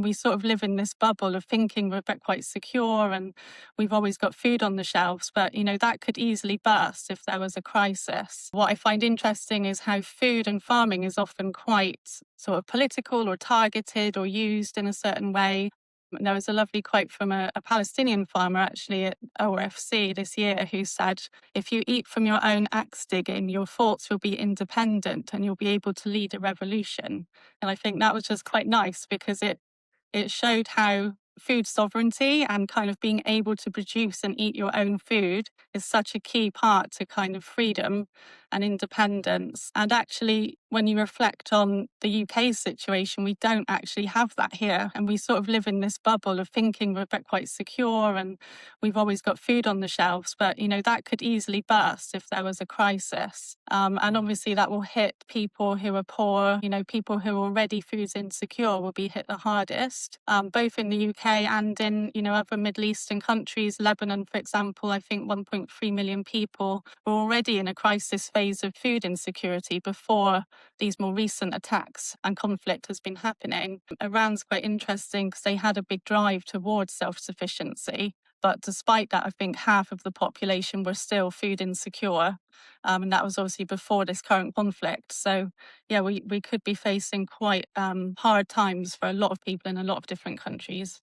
we sort of live in this bubble of thinking we're quite secure and we've always got food on the shelves. But, that could easily burst if there was a crisis. What I find interesting is how food and farming is often quite sort of political or targeted or used in a certain way. There was a lovely quote from a Palestinian farmer actually at ORFC this year who said, if you eat from your own axe digging, your thoughts will be independent and you'll be able to lead a revolution. And I think that was just quite nice because it showed how food sovereignty and kind of being able to produce and eat your own food is such a key part to kind of freedom and independence. And actually, when you reflect on the UK situation, we don't actually have that here. And we sort of live in this bubble of thinking we're quite secure and we've always got food on the shelves. But, that could easily burst if there was a crisis. And obviously that will hit people who are poor, people who are already food insecure will be hit the hardest, both in the UK and in, other Middle Eastern countries. Lebanon, for example, I think 1.3 million people were already in a crisis phase of food insecurity before these more recent attacks and conflict has been happening. Iran's quite interesting because they had a big drive towards self-sufficiency. But despite that, I think half of the population were still food insecure. And that was obviously before this current conflict. So, yeah, we could be facing quite hard times for a lot of people in a lot of different countries.